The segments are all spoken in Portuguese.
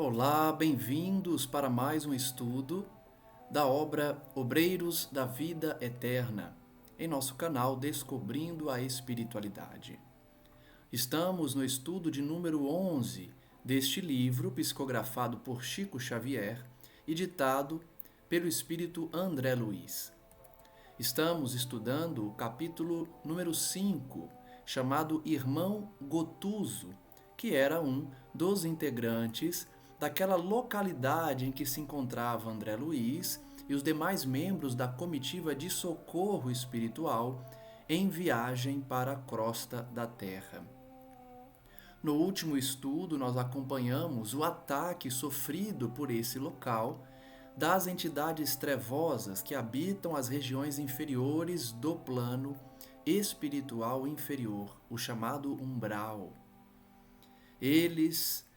Olá, bem-vindos para mais um estudo da obra Obreiros da Vida Eterna, em nosso canal Descobrindo a Espiritualidade. Estamos no estudo de número 11 deste livro, psicografado por Chico Xavier e ditado pelo espírito André Luiz. Estamos estudando o capítulo número 5, chamado Irmão Gotuso, que era um dos integrantes daquela localidade em que se encontrava André Luiz e os demais membros da comitiva de socorro espiritual em viagem para a crosta da Terra. No último estudo, nós acompanhamos o ataque sofrido por esse local das entidades trevosas que habitam as regiões inferiores do plano espiritual inferior, o chamado umbral. Eles,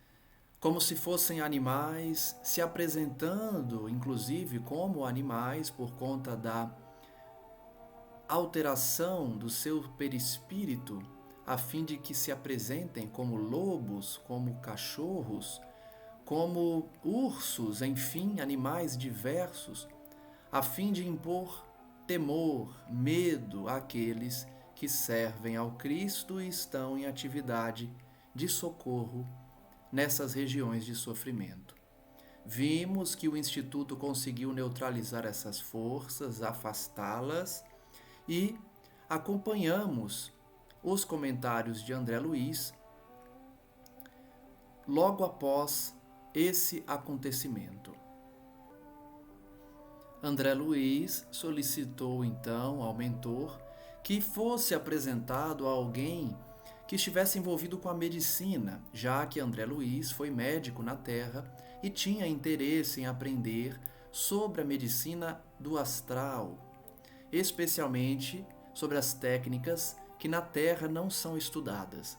como se fossem animais, se apresentando, inclusive, como animais por conta da alteração do seu perispírito, a fim de que se apresentem como lobos, como cachorros, como ursos, enfim, animais diversos, a fim de impor temor, medo àqueles que servem ao Cristo e estão em atividade de socorro nessas regiões de sofrimento. Vimos que o Instituto conseguiu neutralizar essas forças, afastá-las e acompanhamos os comentários de André Luiz logo após esse acontecimento. André Luiz solicitou então ao mentor que fosse apresentado a alguém que estivesse envolvido com a medicina, já que André Luiz foi médico na Terra e tinha interesse em aprender sobre a medicina do astral, especialmente sobre as técnicas que na Terra não são estudadas.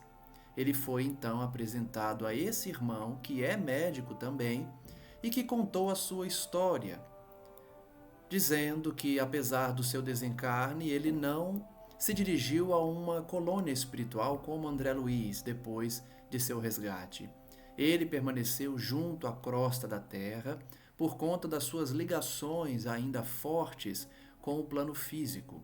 Ele foi então apresentado a esse irmão, que é médico também, e que contou a sua história, dizendo que, apesar do seu desencarne, ele não se dirigiu a uma colônia espiritual como André Luiz, depois de seu resgate. Ele permaneceu junto à crosta da Terra por conta das suas ligações ainda fortes com o plano físico.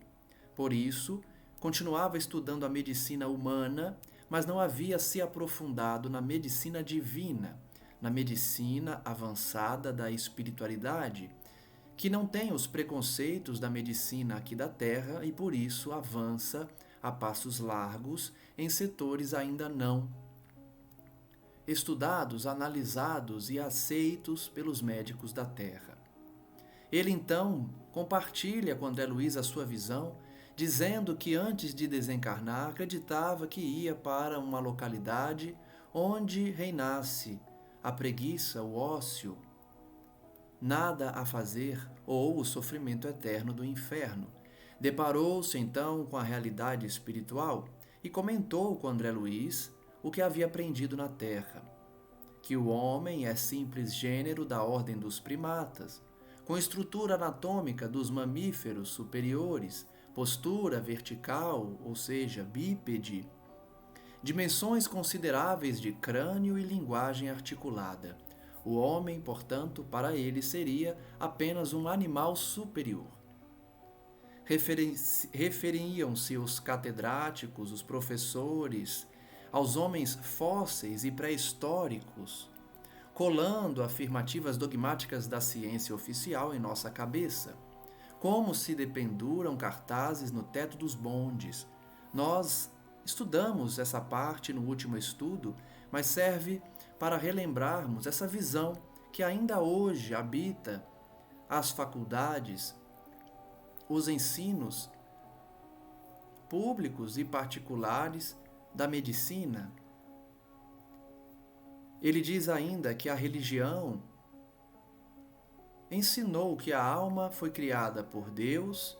Por isso, continuava estudando a medicina humana, mas não havia se aprofundado na medicina divina, na medicina avançada da espiritualidade, que não tem os preconceitos da medicina aqui da Terra e por isso avança a passos largos em setores ainda não estudados, analisados e aceitos pelos médicos da Terra. Ele então compartilha com André Luiz a sua visão, dizendo que antes de desencarnar acreditava que ia para uma localidade onde reinasse a preguiça, o ócio, nada a fazer ou o sofrimento eterno do inferno. Deparou-se então com a realidade espiritual e comentou com André Luiz o que havia aprendido na Terra, que o homem é simples gênero da ordem dos primatas, com estrutura anatômica dos mamíferos superiores, postura vertical, ou seja, bípede, dimensões consideráveis de crânio e linguagem articulada. O homem, portanto, para ele seria apenas um animal superior. Referiam-se os catedráticos, os professores, aos homens fósseis e pré-históricos, colando afirmativas dogmáticas da ciência oficial em nossa cabeça, como se dependuram cartazes no teto dos bondes. Nós estudamos essa parte no último estudo, mas serve para relembrarmos essa visão que ainda hoje habita as faculdades, os ensinos públicos e particulares da medicina. Ele diz ainda que a religião ensinou que a alma foi criada por Deus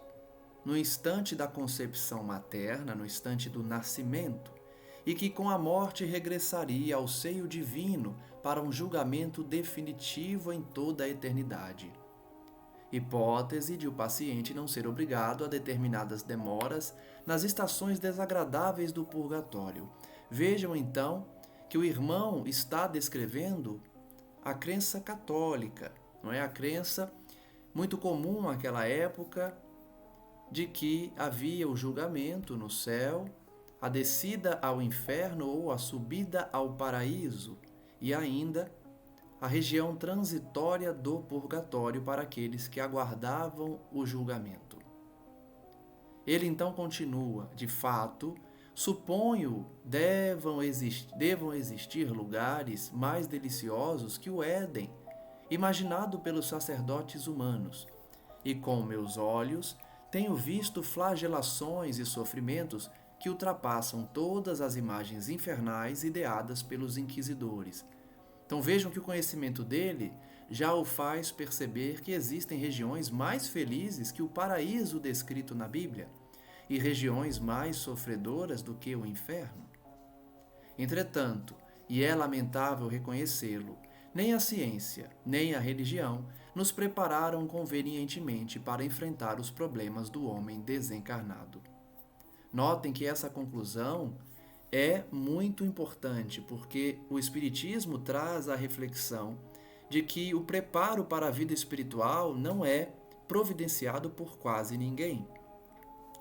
no instante da concepção materna, no instante do nascimento, e que com a morte regressaria ao seio divino para um julgamento definitivo em toda a eternidade. Hipótese de o paciente não ser obrigado a determinadas demoras nas estações desagradáveis do purgatório. Vejam então que o irmão está descrevendo a crença católica, não é? A crença muito comum naquela época de que havia o julgamento no céu, a descida ao inferno ou a subida ao paraíso e ainda a região transitória do purgatório para aqueles que aguardavam o julgamento. Ele então continua, de fato, suponho devam existir lugares mais deliciosos que o Éden, imaginado pelos sacerdotes humanos, e com meus olhos tenho visto flagelações e sofrimentos que ultrapassam todas as imagens infernais ideadas pelos inquisidores. Então vejam que o conhecimento dele já o faz perceber que existem regiões mais felizes que o paraíso descrito na Bíblia e regiões mais sofredoras do que o inferno. Entretanto, e é lamentável reconhecê-lo, nem a ciência, nem a religião nos prepararam convenientemente para enfrentar os problemas do homem desencarnado. Notem que essa conclusão é muito importante, porque o Espiritismo traz a reflexão de que o preparo para a vida espiritual não é providenciado por quase ninguém.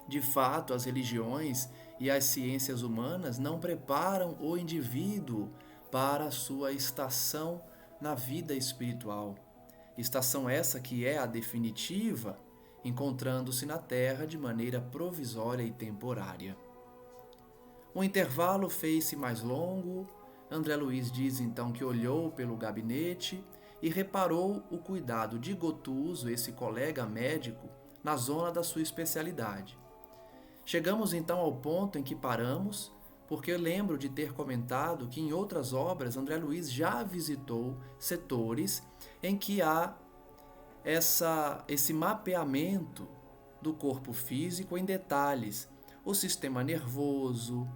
De fato, as religiões e as ciências humanas não preparam o indivíduo para a sua estação na vida espiritual. Estação essa que é a definitiva, encontrando-se na Terra de maneira provisória e temporária. O intervalo fez-se mais longo. André Luiz diz então que olhou pelo gabinete e reparou o cuidado de Gotuso, esse colega médico, na zona da sua especialidade. Chegamos então ao ponto em que paramos, porque eu lembro de ter comentado que em outras obras André Luiz já visitou setores em que há esse mapeamento do corpo físico em detalhes, o sistema nervoso,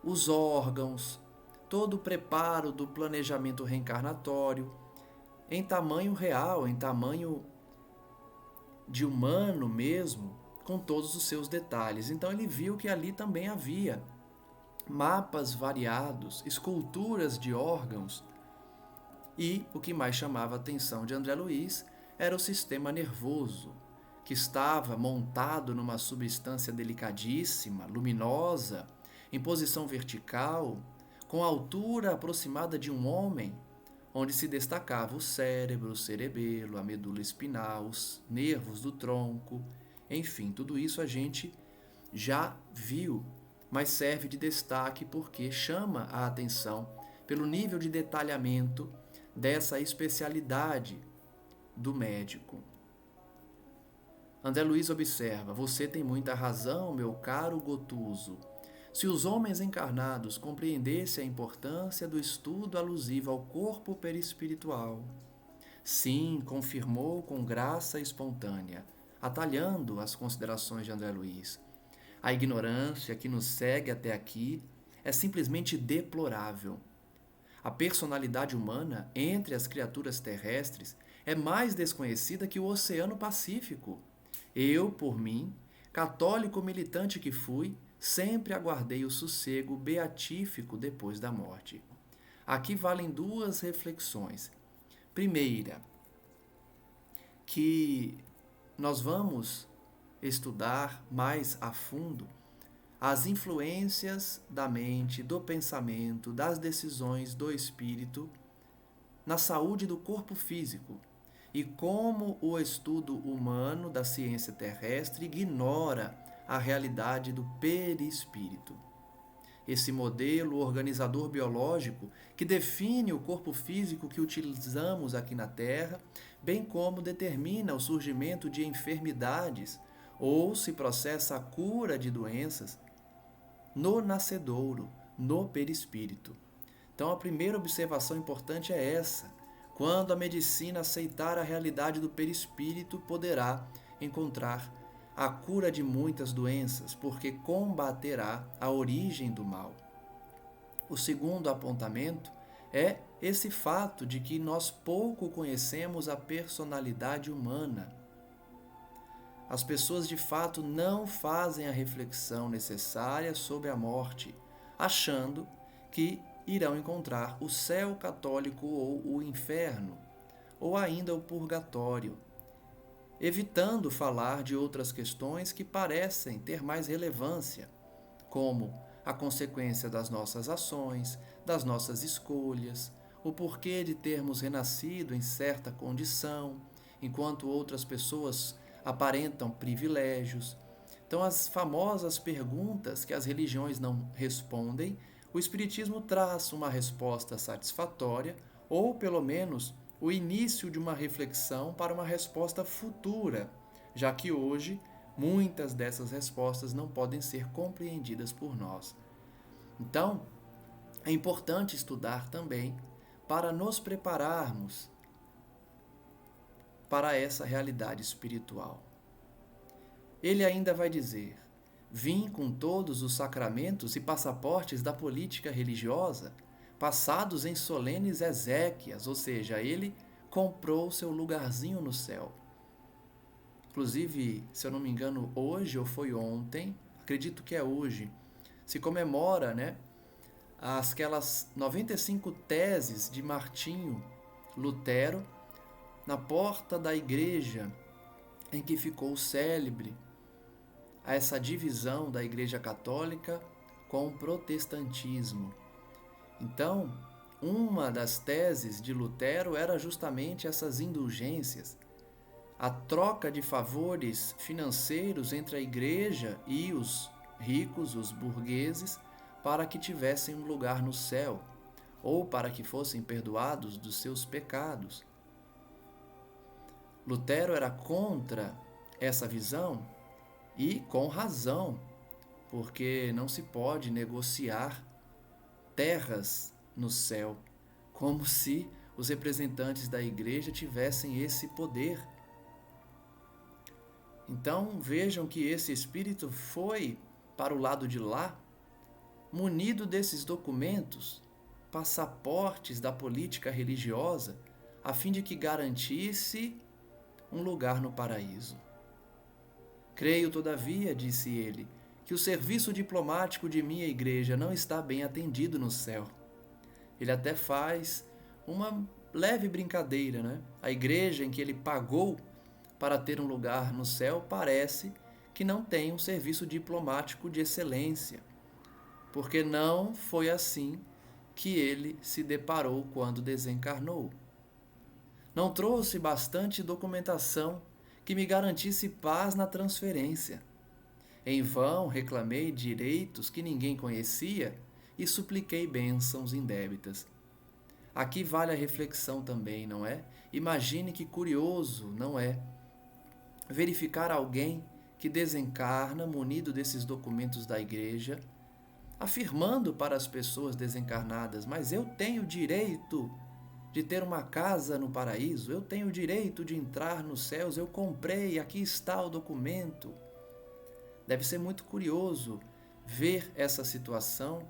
os órgãos, todo o preparo do planejamento reencarnatório, em tamanho real, em tamanho de humano mesmo, com todos os seus detalhes. Então ele viu que ali também havia mapas variados, esculturas de órgãos, e o que mais chamava a atenção de André Luiz era o sistema nervoso, que estava montado numa substância delicadíssima, luminosa, em posição vertical, com a altura aproximada de um homem, onde se destacava o cérebro, o cerebelo, a medula espinal, os nervos do tronco, enfim, tudo isso a gente já viu, mas serve de destaque porque chama a atenção pelo nível de detalhamento dessa especialidade do médico. André Luiz observa: você tem muita razão, meu caro Gotuso. Se os homens encarnados compreendessem a importância do estudo alusivo ao corpo perispiritual. Sim, confirmou com graça espontânea, atalhando as considerações de André Luiz. A ignorância que nos segue até aqui é simplesmente deplorável. A personalidade humana entre as criaturas terrestres é mais desconhecida que o Oceano Pacífico. Eu, por mim, católico militante que fui, sempre aguardei o sossego beatífico depois da morte. Aqui valem duas reflexões. Primeira, que nós vamos estudar mais a fundo as influências da mente, do pensamento, das decisões do espírito na saúde do corpo físico e como o estudo humano da ciência terrestre ignora a realidade do perispírito. Esse modelo organizador biológico que define o corpo físico que utilizamos aqui na Terra, bem como determina o surgimento de enfermidades ou se processa a cura de doenças no nascedouro, no perispírito. Então a primeira observação importante é essa. Quando a medicina aceitar a realidade do perispírito, poderá encontrar a cura de muitas doenças, porque combaterá a origem do mal. O segundo apontamento é esse fato de que nós pouco conhecemos a personalidade humana. As pessoas de fato não fazem a reflexão necessária sobre a morte, achando que irão encontrar o céu católico ou o inferno, ou ainda o purgatório, evitando falar de outras questões que parecem ter mais relevância, como a consequência das nossas ações, das nossas escolhas, o porquê de termos renascido em certa condição, enquanto outras pessoas aparentam privilégios. Então, as famosas perguntas que as religiões não respondem, o Espiritismo traz uma resposta satisfatória, ou pelo menos o início de uma reflexão para uma resposta futura, já que hoje muitas dessas respostas não podem ser compreendidas por nós. Então, é importante estudar também para nos prepararmos para essa realidade espiritual. Ele ainda vai dizer: vim com todos os sacramentos e passaportes da política religiosa, passados em solenes exéquias, ou seja, ele comprou seu lugarzinho no céu. Inclusive, se eu não me engano, hoje ou foi ontem, acredito que é hoje, se comemora, aquelas 95 teses de Martinho Lutero na porta da igreja em que ficou célebre essa divisão da Igreja Católica com o protestantismo. Então, uma das teses de Lutero era justamente essas indulgências, a troca de favores financeiros entre a Igreja e os ricos, os burgueses, para que tivessem um lugar no céu, ou para que fossem perdoados dos seus pecados. Lutero era contra essa visão e com razão, porque não se pode negociar terras no céu, como se os representantes da igreja tivessem esse poder. Então vejam que esse espírito foi para o lado de lá, munido desses documentos, passaportes da política religiosa, a fim de que garantisse um lugar no paraíso. Creio, todavia, disse ele, que o serviço diplomático de minha igreja não está bem atendido no céu. Ele até faz uma leve brincadeira, A igreja em que ele pagou para ter um lugar no céu parece que não tem um serviço diplomático de excelência, porque não foi assim que ele se deparou quando desencarnou. Não trouxe bastante documentação que me garantisse paz na transferência. Em vão reclamei direitos que ninguém conhecia e supliquei bênçãos indébitas. Aqui vale a reflexão também, não é? Imagine que curioso, não é? Verificar alguém que desencarna munido desses documentos da igreja, afirmando para as pessoas desencarnadas: mas eu tenho direito de ter uma casa no paraíso, eu tenho o direito de entrar nos céus, eu comprei, aqui está o documento. Deve ser muito curioso ver essa situação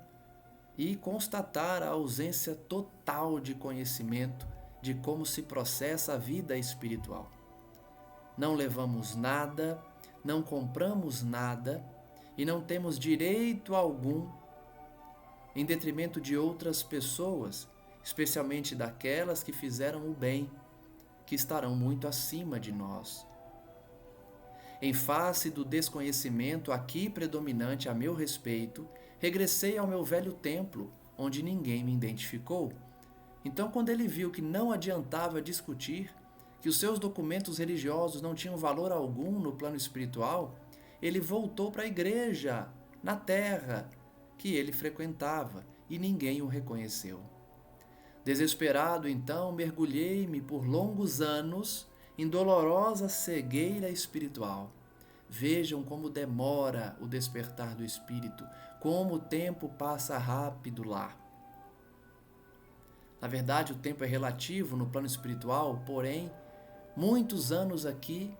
e constatar a ausência total de conhecimento de como se processa a vida espiritual. Não levamos nada, não compramos nada e não temos direito algum em detrimento de outras pessoas, especialmente daquelas que fizeram o bem, que estarão muito acima de nós. Em face do desconhecimento aqui predominante a meu respeito, regressei ao meu velho templo, onde ninguém me identificou. Então, quando ele viu que não adiantava discutir, que os seus documentos religiosos não tinham valor algum no plano espiritual, ele voltou para a igreja, na terra, que ele frequentava, e ninguém o reconheceu. Desesperado, então, mergulhei-me por longos anos em dolorosa cegueira espiritual. Vejam como demora o despertar do espírito, como o tempo passa rápido lá. Na verdade, o tempo é relativo no plano espiritual, porém, muitos anos aqui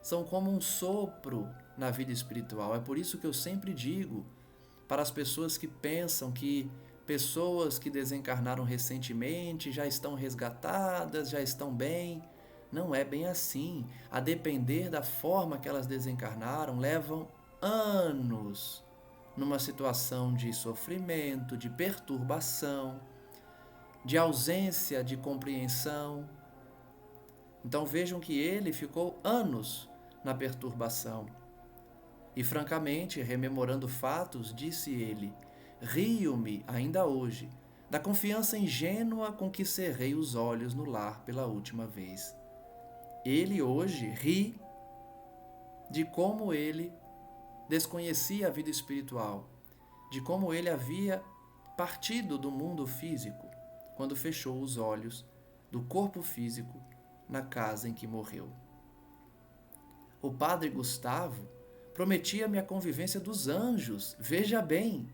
são como um sopro na vida espiritual. É por isso que eu sempre digo para as pessoas que pensam que pessoas que desencarnaram recentemente já estão resgatadas, já estão bem. Não é bem assim. A depender da forma que elas desencarnaram, levam anos numa situação de sofrimento, de perturbação, de ausência de compreensão. Então vejam que ele ficou anos na perturbação. E francamente, rememorando fatos, disse ele: rio-me ainda hoje da confiança ingênua com que cerrei os olhos no lar pela última vez. Ele hoje ri de como ele desconhecia a vida espiritual, de como ele havia partido do mundo físico quando fechou os olhos do corpo físico na casa em que morreu. O padre Gustavo prometia-me a convivência dos anjos, veja bem,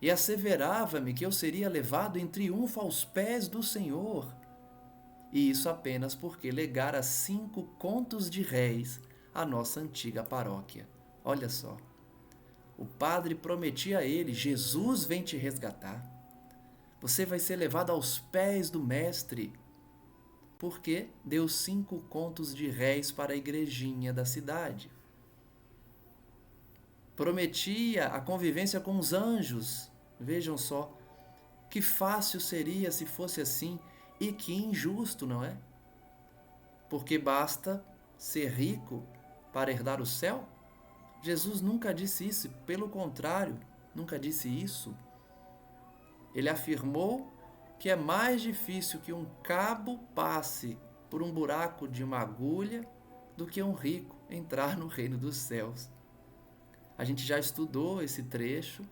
e asseverava-me que eu seria levado em triunfo aos pés do Senhor. E isso apenas porque legara 5 contos de réis à nossa antiga paróquia. Olha só. O padre prometia a ele: Jesus vem te resgatar. Você vai ser levado aos pés do mestre. Porque deu 5 contos de réis para a igrejinha da cidade. Prometia a convivência com os anjos. Vejam só, que fácil seria se fosse assim, e que injusto, não é? Porque basta ser rico para herdar o céu? Jesus nunca disse isso, pelo contrário, nunca disse isso. Ele afirmou que é mais difícil que um cabo passe por um buraco de uma agulha do que um rico entrar no reino dos céus. A gente já estudou esse trecho.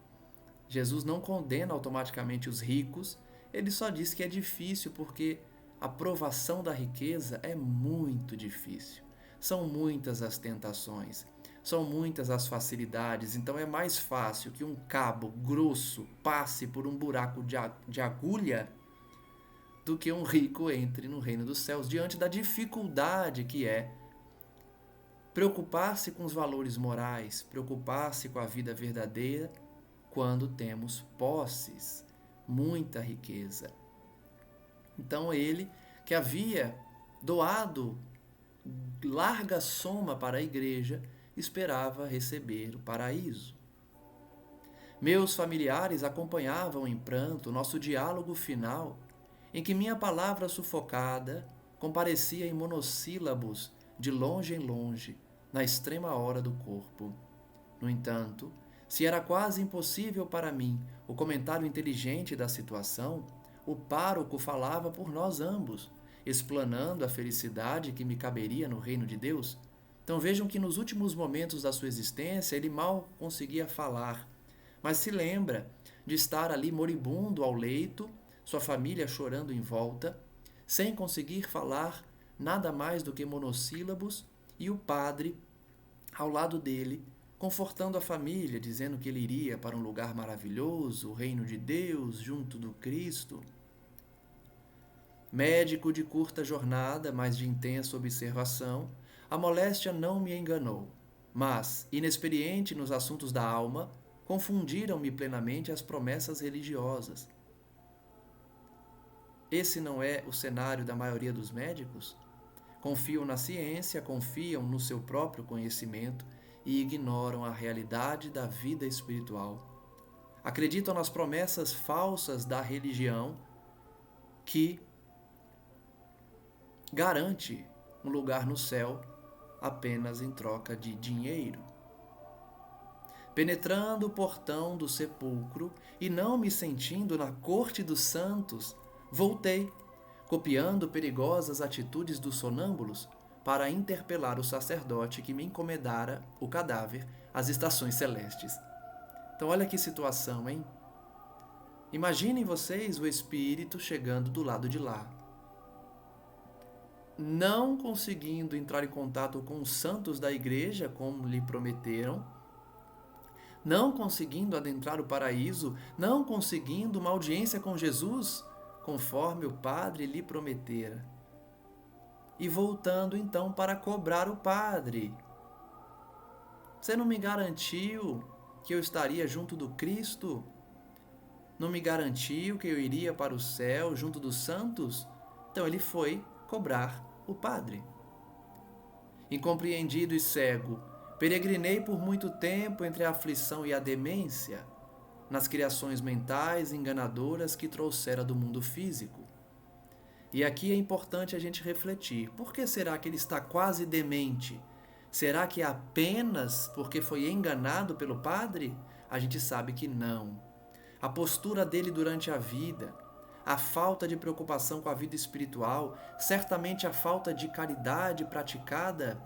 Jesus não condena automaticamente os ricos, ele só diz que é difícil porque a provação da riqueza é muito difícil. São muitas as tentações, são muitas as facilidades, então é mais fácil que um cabo grosso passe por um buraco de agulha do que um rico entre no reino dos céus, diante da dificuldade que é preocupar-se com os valores morais, preocupar-se com a vida verdadeira quando temos posses, muita riqueza. Então ele, que havia doado larga soma para a igreja, esperava receber o paraíso. Meus familiares acompanhavam em pranto o nosso diálogo final, em que minha palavra sufocada comparecia em monossílabos de longe em longe, na extrema hora do corpo. No entanto, se era quase impossível para mim o comentário inteligente da situação, o pároco falava por nós ambos, explanando a felicidade que me caberia no reino de Deus. Então vejam que nos últimos momentos da sua existência ele mal conseguia falar, mas se lembra de estar ali moribundo ao leito, sua família chorando em volta, sem conseguir falar nada mais do que monossílabos, e o padre ao lado dele, confortando a família, dizendo que ele iria para um lugar maravilhoso, o reino de Deus, junto do Cristo. Médico de curta jornada, mas de intensa observação, a moléstia não me enganou, mas, inexperiente nos assuntos da alma, confundiram-me plenamente as promessas religiosas. Esse não é o cenário da maioria dos médicos? Confiam na ciência, confiam no seu próprio conhecimento e ignoram a realidade da vida espiritual. Acreditam nas promessas falsas da religião que garante um lugar no céu apenas em troca de dinheiro. Penetrando o portão do sepulcro e não me sentindo na corte dos santos, voltei, copiando perigosas atitudes dos sonâmbulos, para interpelar o sacerdote que me encomendara o cadáver às estações celestes. Então olha que situação, hein? Imaginem vocês o espírito chegando do lado de lá, não conseguindo entrar em contato com os santos da igreja, como lhe prometeram, não conseguindo adentrar o paraíso, não conseguindo uma audiência com Jesus, conforme o padre lhe prometera. E voltando então para cobrar o padre. Você não me garantiu que eu estaria junto do Cristo? Não me garantiu que eu iria para o céu junto dos santos? Então ele foi cobrar o padre. Incompreendido e cego Peregrinei por muito tempo entre a aflição e a demência, nas criações mentais enganadoras que trouxera do mundo físico. E aqui é importante a gente refletir. Por que será que ele está quase demente? Será que é apenas porque foi enganado pelo padre? A gente sabe que não. A postura dele durante a vida, a falta de preocupação com a vida espiritual, certamente a falta de caridade praticada,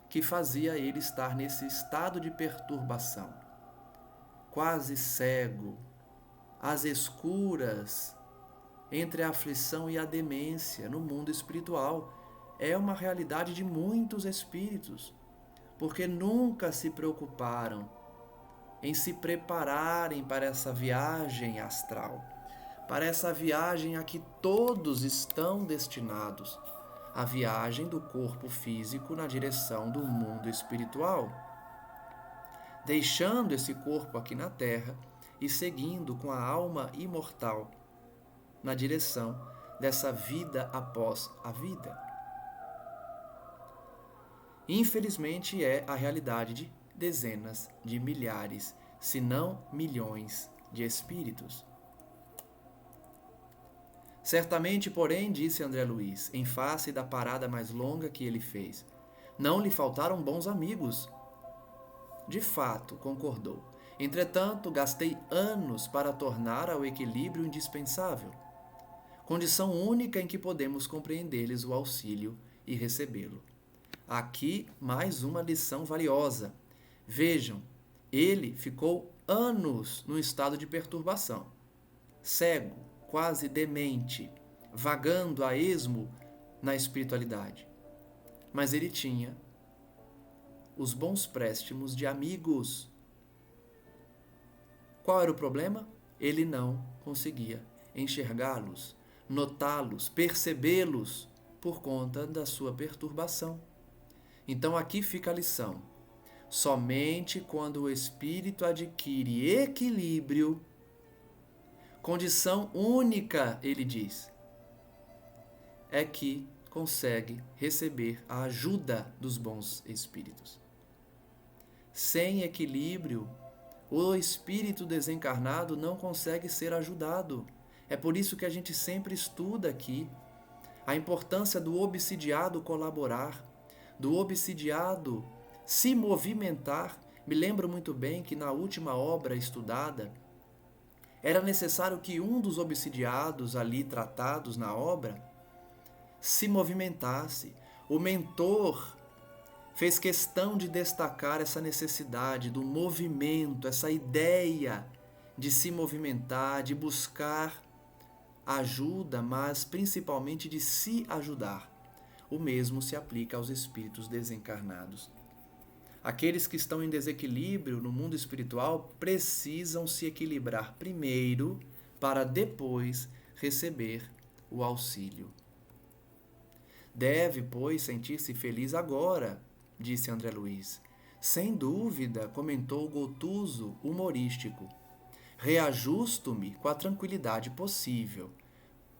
que fazia ele estar nesse estado de perturbação. Quase cego, às escuras, entre a aflição e a demência no mundo espiritual. É uma realidade de muitos espíritos, porque nunca se preocuparam em se prepararem para essa viagem astral, para essa viagem a que todos estão destinados, a viagem do corpo físico na direção do mundo espiritual, deixando esse corpo aqui na Terra e seguindo com a alma imortal na direção dessa vida após a vida. Infelizmente é a realidade de dezenas de milhares, se não milhões de espíritos. Certamente, porém, disse André Luiz, em face da parada mais longa que ele fez, não lhe faltaram bons amigos. De fato, concordou. Entretanto, gastei anos para tornar ao equilíbrio indispensável, condição única em que podemos compreender-lhes o auxílio e recebê-lo. Aqui mais uma lição valiosa. Vejam, ele ficou anos num estado de perturbação, cego, quase demente, vagando a esmo na espiritualidade. Mas ele tinha os bons préstimos de amigos. Qual era o problema? Ele não conseguia enxergá-los, notá-los, percebê-los por conta da sua perturbação. Então aqui fica a lição. Somente quando o espírito adquire equilíbrio, condição única, ele diz, é que consegue receber a ajuda dos bons espíritos. Sem equilíbrio, o espírito desencarnado não consegue ser ajudado. É por isso que a gente sempre estuda aqui a importância do obsidiado colaborar, do obsidiado se movimentar. Me lembro muito bem que na última obra estudada, era necessário que um dos obsidiados ali tratados na obra se movimentasse. O mentor fez questão de destacar essa necessidade do movimento, essa ideia de se movimentar, de buscar ajuda, mas principalmente de se ajudar. O mesmo se aplica aos espíritos desencarnados. Aqueles que estão em desequilíbrio no mundo espiritual precisam se equilibrar primeiro para depois receber o auxílio. Deve, pois, sentir-se feliz agora, disse André Luiz. Sem dúvida, comentou o Gotuso humorístico. Reajusto-me com a tranquilidade possível.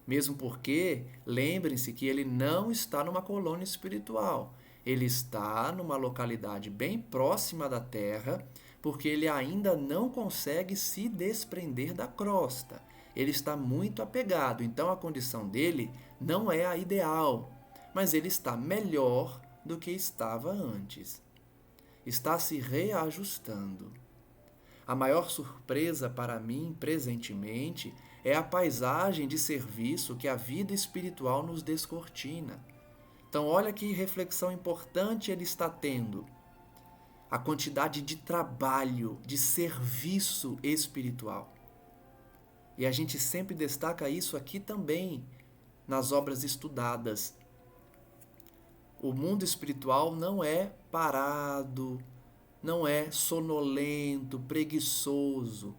Mesmo porque, lembrem-se que ele não está numa colônia espiritual. Ele está numa localidade bem próxima da Terra, porque ele ainda não consegue se desprender da crosta. Ele está muito apegado, então a condição dele não é a ideal, mas ele está melhor do que estava antes. Está se reajustando. A maior surpresa para mim, presentemente, é a paisagem de serviço que a vida espiritual nos descortina. Então, olha que reflexão importante ele está tendo. A quantidade de trabalho, de serviço espiritual. E a gente sempre destaca isso aqui também, nas obras estudadas. O mundo espiritual não é parado, não é sonolento, preguiçoso.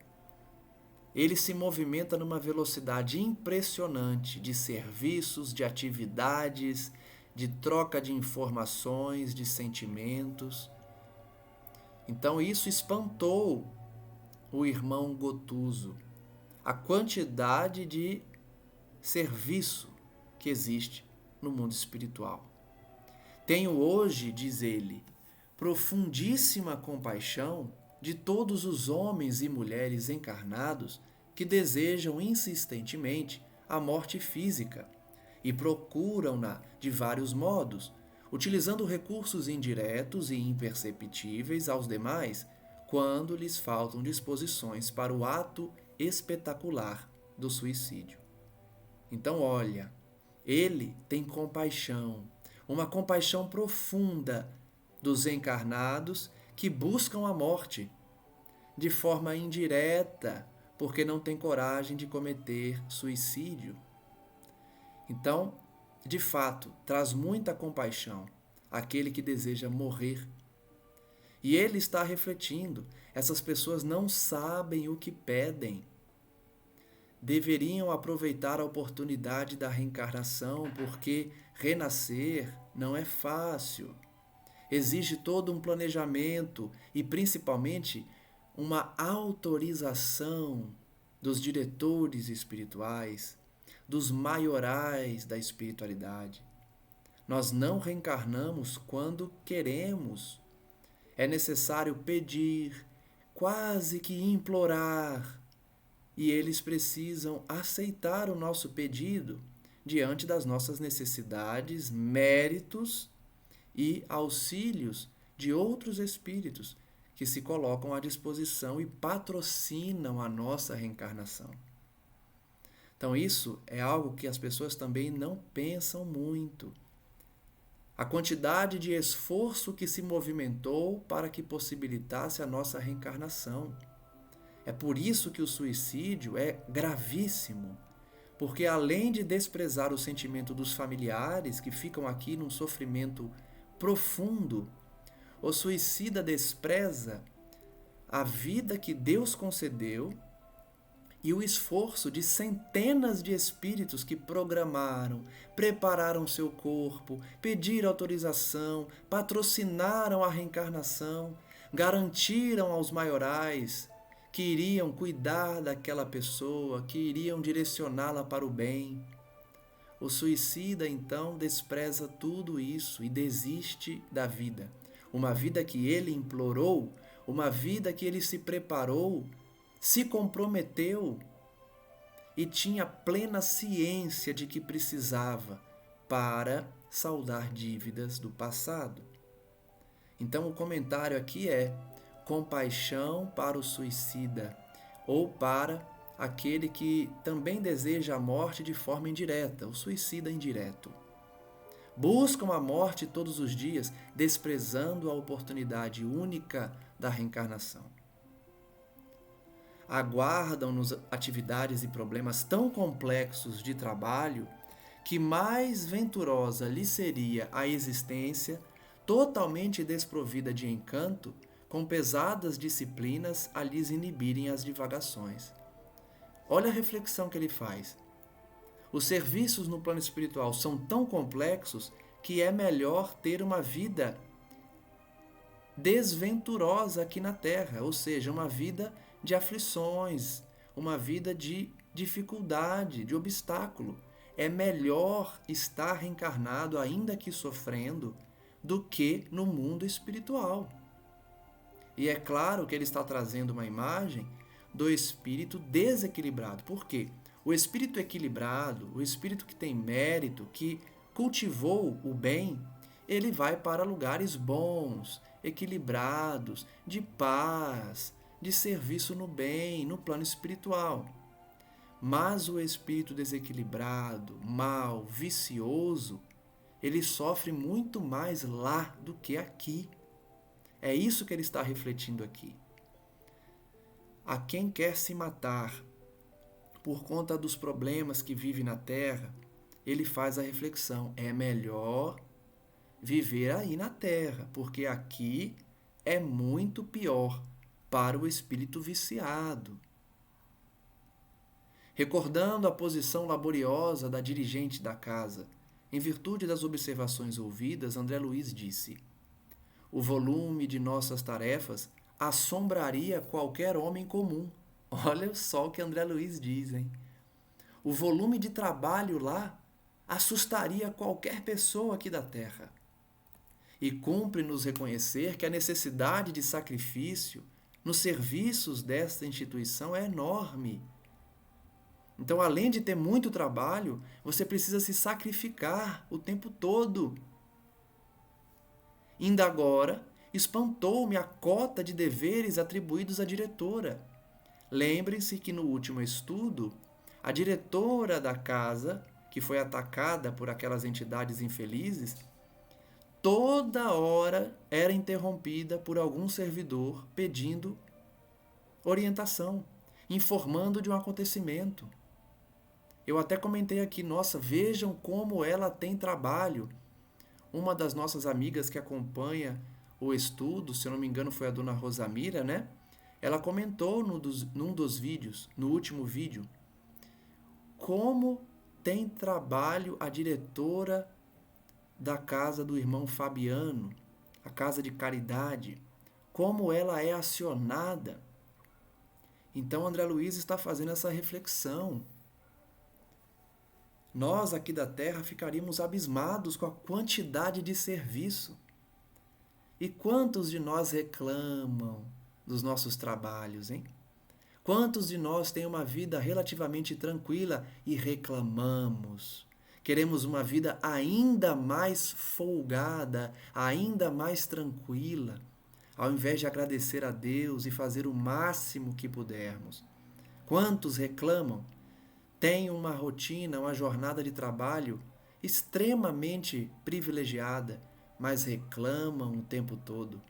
Ele se movimenta numa velocidade impressionante de serviços, de atividades, de troca de informações, de sentimentos. Então isso espantou o irmão Gotuso, a quantidade de serviço que existe no mundo espiritual. Tenho hoje, diz ele, profundíssima compaixão de todos os homens e mulheres encarnados que desejam insistentemente a morte física e procuram-na de vários modos, utilizando recursos indiretos e imperceptíveis aos demais quando lhes faltam disposições para o ato espetacular do suicídio. Então, olha, ele tem compaixão, uma compaixão profunda dos encarnados que buscam a morte de forma indireta, porque não tem coragem de cometer suicídio. Então, de fato, traz muita compaixão àquele que deseja morrer. E ele está refletindo, essas pessoas não sabem o que pedem. Deveriam aproveitar a oportunidade da reencarnação, porque renascer não é fácil. Exige todo um planejamento e, principalmente, uma autorização dos diretores espirituais, dos maiorais da espiritualidade. Nós não reencarnamos quando queremos. É necessário pedir, quase que implorar, e eles precisam aceitar o nosso pedido diante das nossas necessidades, méritos e auxílios de outros espíritos que se colocam à disposição e patrocinam a nossa reencarnação. Então, isso é algo que as pessoas também não pensam muito. A quantidade de esforço que se movimentou para que possibilitasse a nossa reencarnação. É por isso que o suicídio é gravíssimo, porque além de desprezar o sentimento dos familiares que ficam aqui num sofrimento profundo, o suicida despreza a vida que Deus concedeu e o esforço de centenas de espíritos que programaram, prepararam seu corpo, pediram autorização, patrocinaram a reencarnação, garantiram aos maiorais que iriam cuidar daquela pessoa, que iriam direcioná-la para o bem. O suicida, então, despreza tudo isso e desiste da vida. Uma vida que ele implorou, uma vida que ele se preparou, se comprometeu e tinha plena ciência de que precisava para saldar dívidas do passado. Então, o comentário aqui é compaixão para o suicida ou para aquele que também deseja a morte de forma indireta, o suicida indireto. Buscam a morte todos os dias, desprezando a oportunidade única da reencarnação. Aguardam-nos atividades e problemas tão complexos de trabalho que mais venturosa lhe seria a existência totalmente desprovida de encanto, com pesadas disciplinas a lhes inibirem as divagações. Olha a reflexão que ele faz. Os serviços no plano espiritual são tão complexos que é melhor ter uma vida desventurosa aqui na Terra, ou seja, uma vida de aflições, uma vida de dificuldade, de obstáculo. É melhor estar reencarnado, ainda que sofrendo, do que no mundo espiritual. E é claro que ele está trazendo uma imagem do espírito desequilibrado. Por quê? O espírito equilibrado, o espírito que tem mérito, que cultivou o bem, ele vai para lugares bons, equilibrados, de paz, de serviço no bem, no plano espiritual. Mas o espírito desequilibrado, mau, vicioso, ele sofre muito mais lá do que aqui. É isso que ele está refletindo aqui. A quem quer se matar por conta dos problemas que vive na Terra, ele faz a reflexão: é melhor viver aí na Terra, porque aqui é muito pior para o espírito viciado. Recordando a posição laboriosa da dirigente da casa, em virtude das observações ouvidas, André Luiz disse: o volume de nossas tarefas assombraria qualquer homem comum. Olha só o que André Luiz diz, hein? O volume de trabalho lá assustaria qualquer pessoa aqui da Terra. e cumpre-nos reconhecer que a necessidade de sacrifício nos serviços desta instituição é enorme. Então, além de ter muito trabalho, você precisa se sacrificar o tempo todo. Ainda agora, espantou-me a cota de deveres atribuídos à diretora. Lembrem-se que no último estudo, a diretora da casa, que foi atacada por aquelas entidades infelizes, toda hora era interrompida por algum servidor pedindo orientação, informando de um acontecimento. Eu até comentei aqui, nossa, vejam como ela tem trabalho. Uma das nossas amigas que acompanha o estudo, se eu não me engano foi a dona Rosamira, né? Ela comentou num dos vídeos, no último vídeo, como tem trabalho a diretora da casa do irmão Fabiano, a casa de caridade, como ela é acionada. Então André Luiz está fazendo essa reflexão. Nós aqui da Terra ficaríamos abismados com a quantidade de serviço. E quantos de nós reclamam dos nossos trabalhos, hein? Quantos de nós têm uma vida relativamente tranquila e reclamamos? Queremos uma vida ainda mais folgada, ainda mais tranquila, ao invés de agradecer a Deus e fazer o máximo que pudermos. Quantos reclamam? Têm uma rotina, uma jornada de trabalho extremamente privilegiada, mas reclamam o tempo todo.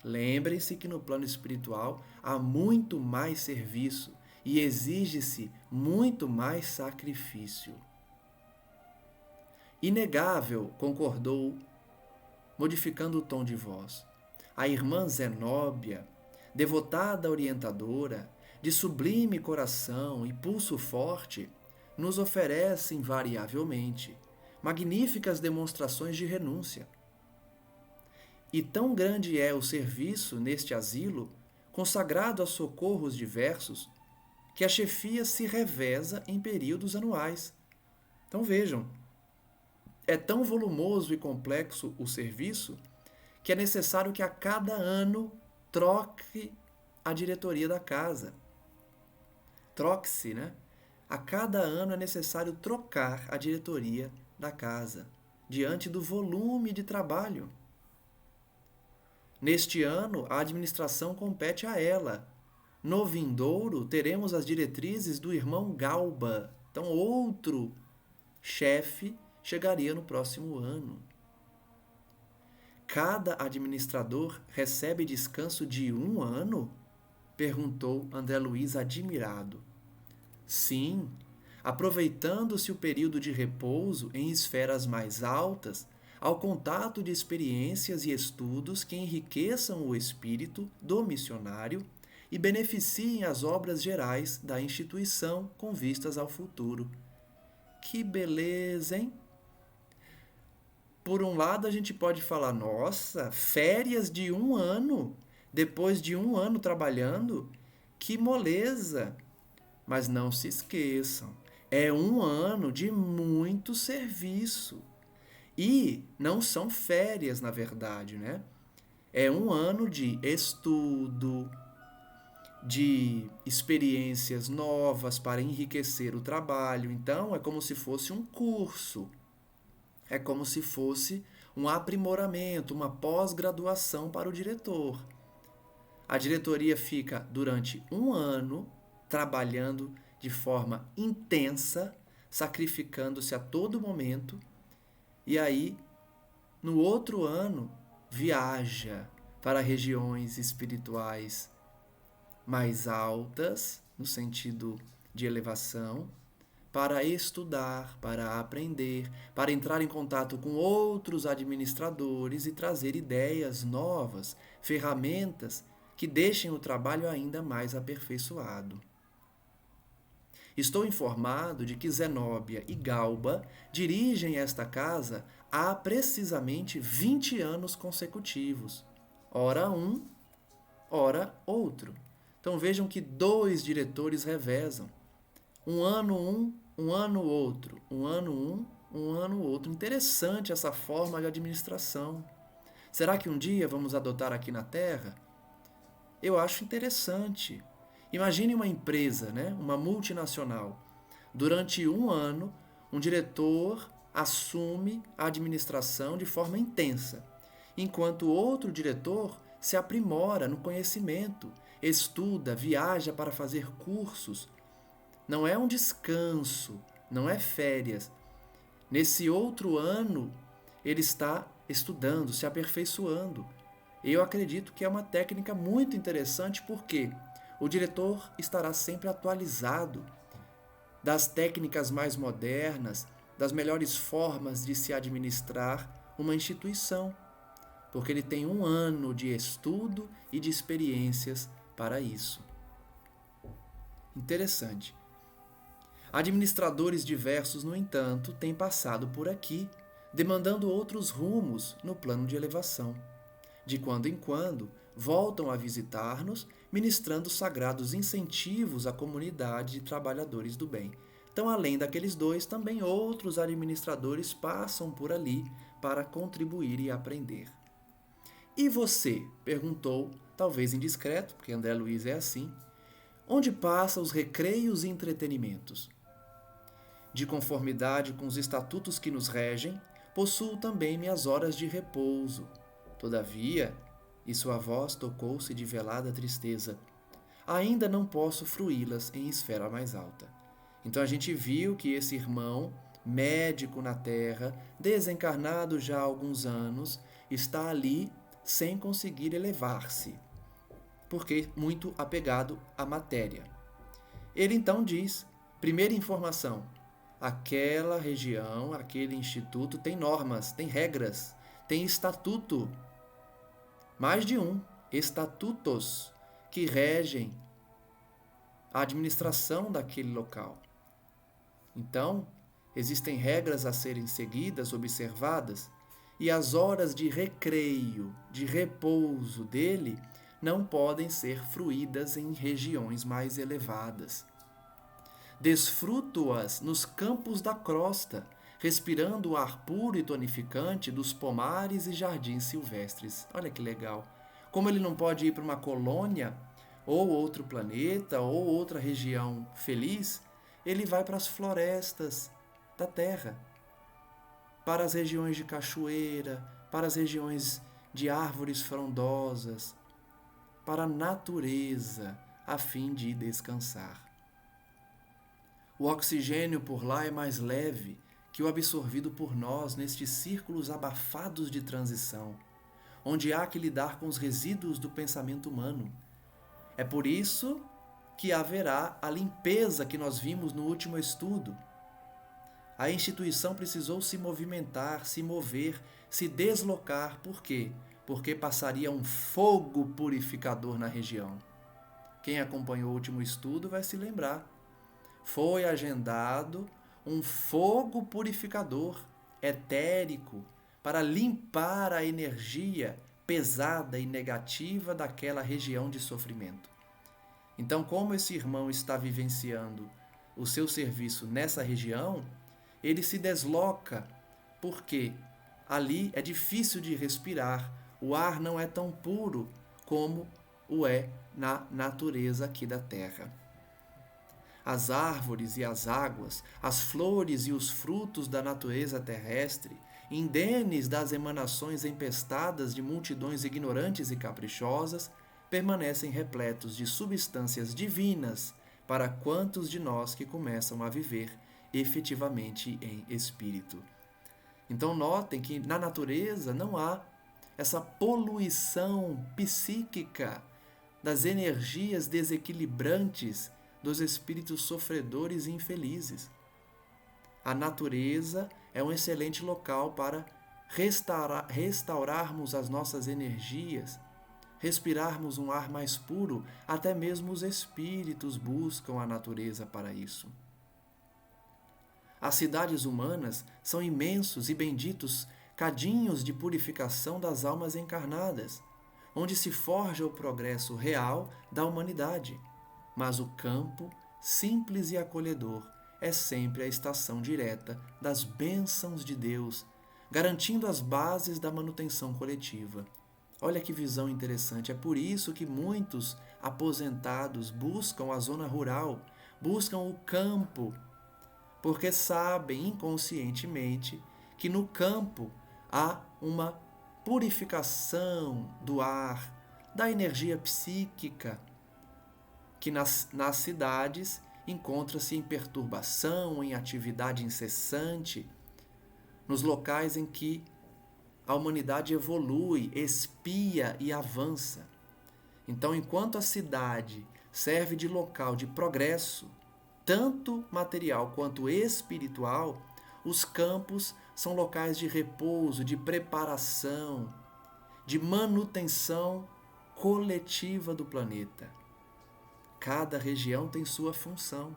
Lembrem-se que no plano espiritual há muito mais serviço e exige-se muito mais sacrifício. Inegável, concordou, modificando o tom de voz. A irmã Zenóbia, devotada orientadora, de sublime coração e pulso forte, nos oferece invariavelmente magníficas demonstrações de renúncia. E tão grande é o serviço neste asilo, consagrado a socorros diversos, que a chefia se reveza em períodos anuais. Então vejam, é tão volumoso e complexo o serviço que é necessário que a cada ano troque a diretoria da casa. Troque-se, né? A cada ano é necessário trocar a diretoria da casa, diante do volume de trabalho. Neste ano, a administração compete a ela. No vindouro, teremos as diretrizes do irmão Galba. Então, outro chefe chegaria no próximo ano. Cada administrador recebe descanso de 1 ano? Perguntou André Luiz admirado. Sim, aproveitando-se o período de repouso em esferas mais altas, ao contato de experiências e estudos que enriqueçam o espírito do missionário e beneficiem as obras gerais da instituição com vistas ao futuro. Que beleza, hein? Por um lado, a gente pode falar, nossa, férias de 1 ano, depois de 1 ano trabalhando, que moleza! Mas não se esqueçam, é 1 ano de muito serviço. E não são férias, na verdade, né? É 1 ano de estudo, de experiências novas para enriquecer o trabalho. Então, é como se fosse um curso. É como se fosse um aprimoramento, uma pós-graduação para o diretor. A diretoria fica durante 1 ano trabalhando de forma intensa, sacrificando-se a todo momento, e aí, no outro ano, viaja para regiões espirituais mais altas, no sentido de elevação, para estudar, para aprender, para entrar em contato com outros administradores e trazer ideias novas, ferramentas que deixem o trabalho ainda mais aperfeiçoado. Estou informado de que Zenóbia e Galba dirigem esta casa há precisamente 20 anos consecutivos. Ora um, ora outro. Então vejam que 2 diretores revezam. 1 ano um, 1 ano outro. 1 ano um, 1 ano outro. Interessante essa forma de administração. Será que um dia vamos adotar aqui na Terra? Eu acho interessante. Imagine uma empresa, né? Uma multinacional. Durante um ano, um diretor assume a administração de forma intensa, enquanto outro diretor se aprimora no conhecimento, estuda, viaja para fazer cursos. Não é um descanso, não é férias. Nesse outro ano, ele está estudando, se aperfeiçoando. Eu acredito que é uma técnica muito interessante porque o diretor estará sempre atualizado das técnicas mais modernas, das melhores formas de se administrar uma instituição, porque ele tem um ano de estudo e de experiências para isso. Interessante. Administradores diversos, no entanto, têm passado por aqui, demandando outros rumos no plano de elevação. De quando em quando, voltam a visitar-nos, ministrando sagrados incentivos à comunidade de trabalhadores do bem. Então, além daqueles dois, também outros administradores passam por ali para contribuir e aprender. E você? Perguntou, talvez indiscreto, porque André Luiz é assim. Onde passa os recreios e entretenimentos? De conformidade com os estatutos que nos regem, possuo também minhas horas de repouso. Todavia, e sua voz tocou-se de velada tristeza, ainda não posso fruí-las em esfera mais alta. Então a gente viu que esse irmão, médico na Terra, desencarnado já há alguns anos, está ali sem conseguir elevar-se, porque muito apegado à matéria. Ele então diz, primeira informação, aquela região, aquele instituto tem normas, tem regras, tem estatuto. Mais de um, estatutos que regem a administração daquele local. Então, existem regras a serem seguidas, observadas, e as horas de recreio, de repouso dele não podem ser fruídas em regiões mais elevadas. Desfruto-as nos campos da crosta, respirando o ar puro e tonificante dos pomares e jardins silvestres. Olha que legal. Como ele não pode ir para uma colônia, ou outro planeta, ou outra região feliz, ele vai para as florestas da Terra, para as regiões de cachoeira, para as regiões de árvores frondosas, para a natureza, a fim de descansar. O oxigênio por lá é mais leve que o absorvido por nós nestes círculos abafados de transição, onde há que lidar com os resíduos do pensamento humano. É por isso que haverá a limpeza que nós vimos no último estudo. A instituição precisou se movimentar, se mover, se deslocar. Por quê? Porque passaria um fogo purificador na região. Quem acompanhou o último estudo vai se lembrar. Foi agendado um fogo purificador, etérico, para limpar a energia pesada e negativa daquela região de sofrimento. Então, como esse irmão está vivenciando o seu serviço nessa região, ele se desloca, porque ali é difícil de respirar, o ar não é tão puro como o é na natureza aqui da Terra. As árvores e as águas, as flores e os frutos da natureza terrestre, indenes das emanações empestadas de multidões ignorantes e caprichosas, permanecem repletos de substâncias divinas para quantos de nós que começam a viver efetivamente em espírito. Então notem que na natureza não há essa poluição psíquica das energias desequilibrantes dos espíritos sofredores e infelizes. A natureza é um excelente local para restaurarmos as nossas energias, respirarmos um ar mais puro. Até mesmo os espíritos buscam a natureza para isso. As cidades humanas são imensos e benditos cadinhos de purificação das almas encarnadas, onde se forja o progresso real da humanidade. Mas o campo, simples e acolhedor, é sempre a estação direta das bênçãos de Deus, garantindo as bases da manutenção coletiva. Olha que visão interessante. É por isso que muitos aposentados buscam a zona rural, buscam o campo, porque sabem inconscientemente que no campo há uma purificação do ar, da energia psíquica, que nas cidades encontra-se em perturbação, em atividade incessante, nos locais em que a humanidade evolui, expia e avança. Então, enquanto a cidade serve de local de progresso, tanto material quanto espiritual, os campos são locais de repouso, de preparação, de manutenção coletiva do planeta. Cada região tem sua função.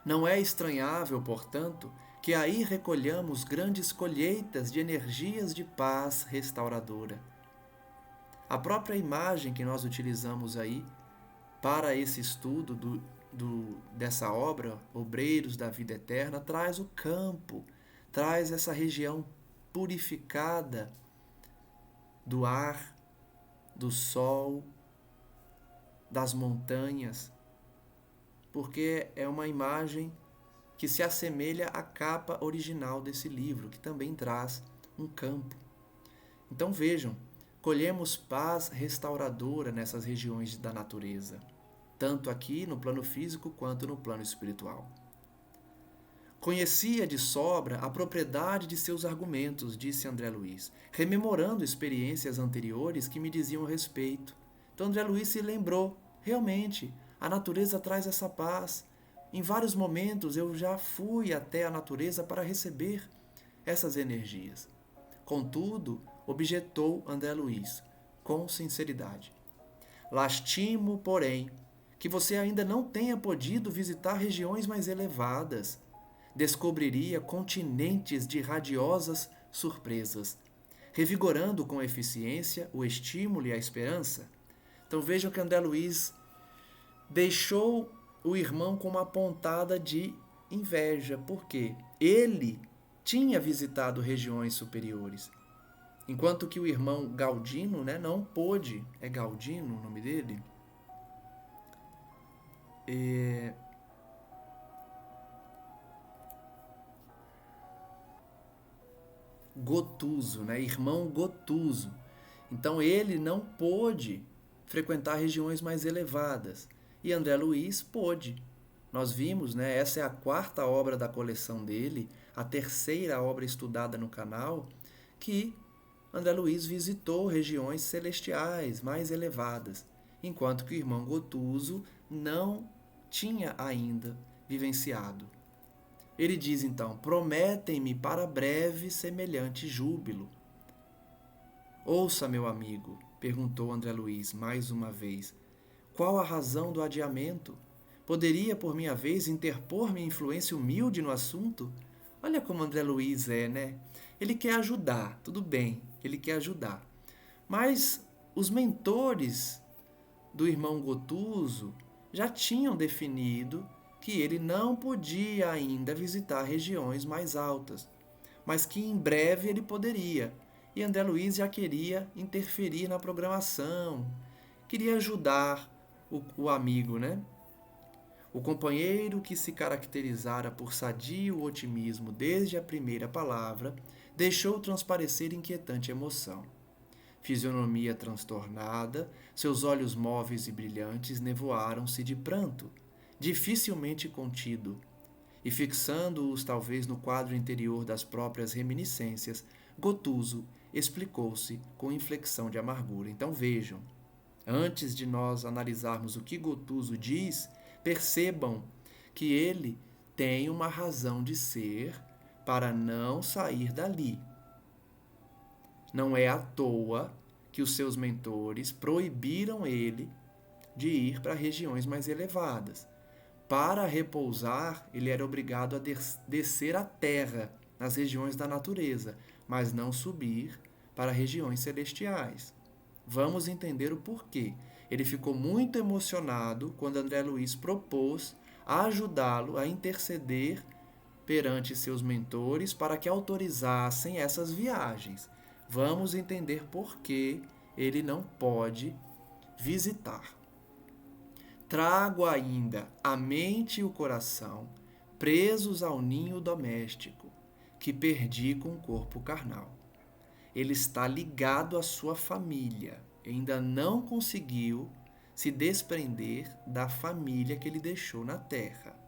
Não é estranhável, portanto, que aí recolhamos grandes colheitas de energias de paz restauradora. A própria imagem que nós utilizamos aí para esse estudo dessa obra, Obreiros da Vida Eterna, traz o campo, traz essa região purificada do ar, do sol, das montanhas, porque é uma imagem que se assemelha à capa original desse livro, que também traz um campo. Então vejam, colhemos paz restauradora nessas regiões da natureza, tanto aqui no plano físico quanto no plano espiritual. Conhecia de sobra a propriedade de seus argumentos, disse André Luiz, rememorando experiências anteriores que me diziam respeito. Então André Luiz se lembrou, realmente, a natureza traz essa paz. Em vários momentos eu já fui até a natureza para receber essas energias. Contudo, objetou André Luiz, com sinceridade. Lastimo, porém, que você ainda não tenha podido visitar regiões mais elevadas. Descobriria continentes de radiosas surpresas, revigorando com eficiência o estímulo e a esperança. Então vejam que André Luiz deixou o irmão com uma pontada de inveja, porque ele tinha visitado regiões superiores, enquanto que o irmão Galdino, não pôde. É Galdino o nome dele? Gotuso, irmão Gotuso. Então ele não pôde frequentar regiões mais elevadas. E André Luiz pôde. Nós vimos, essa é a quarta obra da coleção dele, a terceira obra estudada no canal, que André Luiz visitou regiões celestiais mais elevadas, enquanto que o irmão Gotuso não tinha ainda vivenciado. Ele diz então: prometem-me para breve semelhante júbilo. Ouça, meu amigo, perguntou André Luiz mais uma vez, qual a razão do adiamento? Poderia, por minha vez, interpor minha influência humilde no assunto? Olha como André Luiz é, Ele quer ajudar, tudo bem, ele quer ajudar. Mas os mentores do irmão Gotuso já tinham definido que ele não podia ainda visitar regiões mais altas, mas que em breve ele poderia. E André Luiz já queria interferir na programação, queria ajudar o amigo, O companheiro que se caracterizara por sadio otimismo desde a primeira palavra, deixou transparecer inquietante emoção. Fisionomia transtornada, seus olhos móveis e brilhantes nevoaram-se de pranto, dificilmente contido, e fixando-os talvez no quadro interior das próprias reminiscências, Gotuso explicou-se com inflexão de amargura. Então vejam, antes de nós analisarmos o que Gotuso diz, percebam que ele tem uma razão de ser para não sair dali. Não é à toa que os seus mentores proibiram ele de ir para regiões mais elevadas. Para repousar, ele era obrigado a descer à terra, nas regiões da natureza, mas não subir para regiões celestiais. Vamos entender o porquê. Ele ficou muito emocionado quando André Luiz propôs ajudá-lo a interceder perante seus mentores para que autorizassem essas viagens. Vamos entender por que ele não pode visitar. Trago ainda a mente e o coração presos ao ninho doméstico que perdi com o corpo carnal. Ele está ligado à sua família, ainda não conseguiu se desprender da família que ele deixou na terra.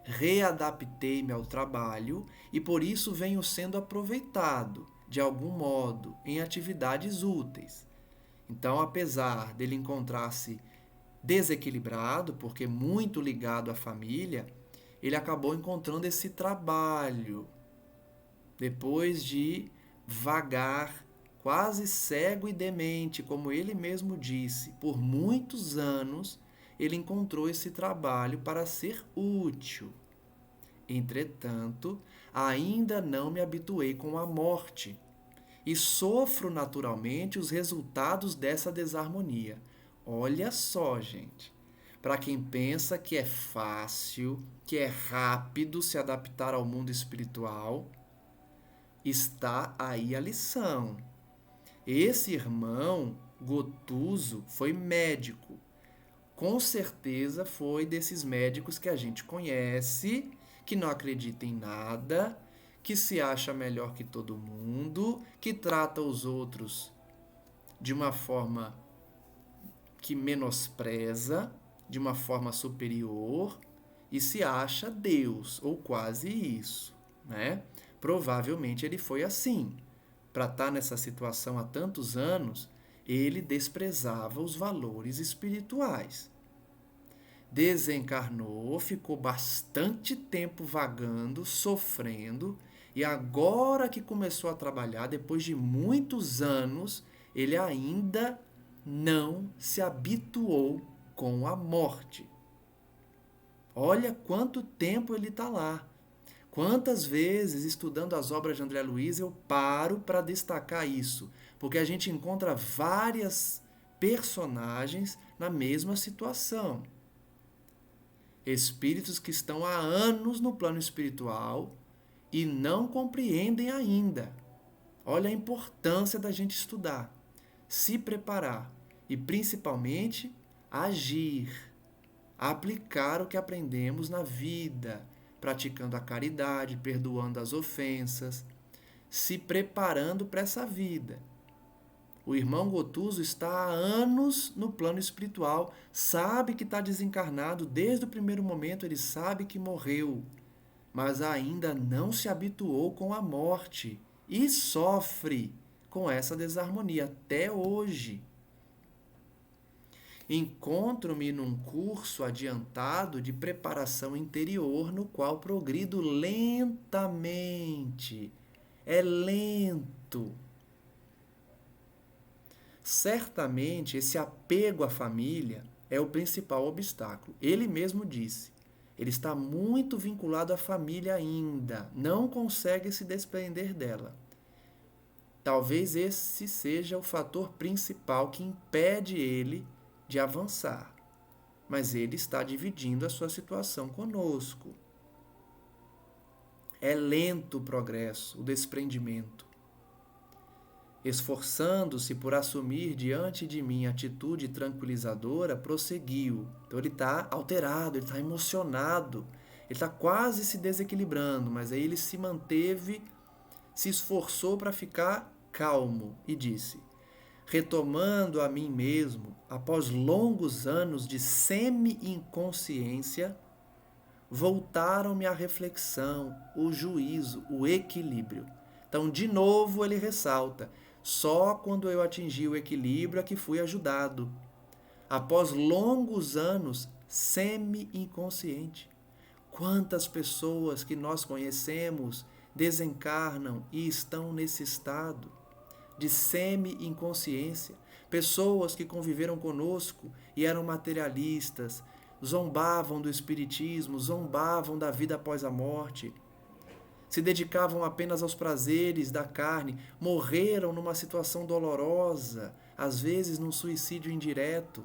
Readaptei-me ao trabalho e por isso venho sendo aproveitado, de algum modo, em atividades úteis. Então, apesar dele encontrar-se desequilibrado, porque muito ligado à família, ele acabou encontrando esse trabalho. Depois de vagar, quase cego e demente, como ele mesmo disse, por muitos anos, ele encontrou esse trabalho para ser útil. Entretanto, ainda não me habituei com a morte e sofro naturalmente os resultados dessa desarmonia. Olha só, gente. Para quem pensa que é fácil, que é rápido se adaptar ao mundo espiritual, está aí a lição. Esse irmão Gotuso foi médico. Com certeza foi desses médicos que a gente conhece, que não acredita em nada, que se acha melhor que todo mundo, que trata os outros de uma forma que menospreza, de uma forma superior e se acha Deus, ou quase isso, né? Provavelmente ele foi assim. Para estar nessa situação há tantos anos, ele desprezava os valores espirituais. Desencarnou, ficou bastante tempo vagando, sofrendo, e agora que começou a trabalhar, depois de muitos anos, ele ainda não se habituou com a morte. Olha quanto tempo ele está lá. Quantas vezes, estudando as obras de André Luiz, eu paro para destacar isso, porque a gente encontra várias personagens na mesma situação. Espíritos que estão há anos no plano espiritual e não compreendem ainda. Olha a importância da gente estudar, se preparar e, principalmente, agir, aplicar o que aprendemos na vida, praticando a caridade, perdoando as ofensas, se preparando para essa vida. O irmão Gotuso está há anos no plano espiritual, sabe que está desencarnado, desde o primeiro momento ele sabe que morreu, mas ainda não se habituou com a morte e sofre com essa desarmonia até hoje. Encontro-me num curso adiantado de preparação interior no qual progrido lentamente. É lento. Certamente esse apego à família é o principal obstáculo. Ele mesmo disse. Ele está muito vinculado à família ainda, não consegue se desprender dela. Talvez esse seja o fator principal que impede ele de avançar. Mas ele está dividindo a sua situação conosco. É lento o progresso, o desprendimento. Esforçando-se por assumir diante de mim atitude tranquilizadora, prosseguiu. Então ele está alterado, ele está emocionado, ele está quase se desequilibrando, mas aí ele se manteve, se esforçou para ficar calmo e disse: retomando a mim mesmo, após longos anos de semi-inconsciência, voltaram-me a reflexão, o juízo, o equilíbrio. Então, de novo, ele ressalta: só quando eu atingi o equilíbrio é que fui ajudado. Após longos anos semi-inconsciente. Quantas pessoas que nós conhecemos desencarnam e estão nesse estado de semi-inconsciência? Pessoas que conviveram conosco e eram materialistas, zombavam do espiritismo, zombavam da vida após a morte, se dedicavam apenas aos prazeres da carne, morreram numa situação dolorosa, às vezes num suicídio indireto.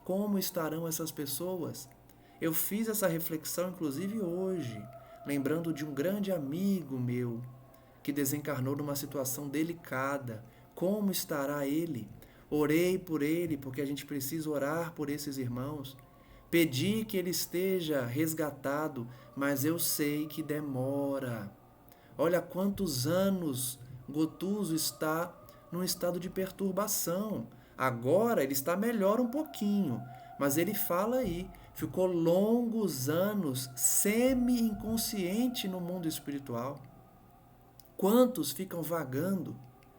Como estarão essas pessoas? Eu fiz essa reflexão, inclusive hoje, lembrando de um grande amigo meu que desencarnou numa situação delicada. Como estará ele? Orei por ele, porque a gente precisa orar por esses irmãos. Pedi que ele esteja resgatado, mas eu sei que demora. Olha quantos anos Gotuso está num estado de perturbação. Agora ele está melhor um pouquinho, mas ele fala aí, ficou longos anos semi-inconsciente no mundo espiritual. Quantos ficam vagando,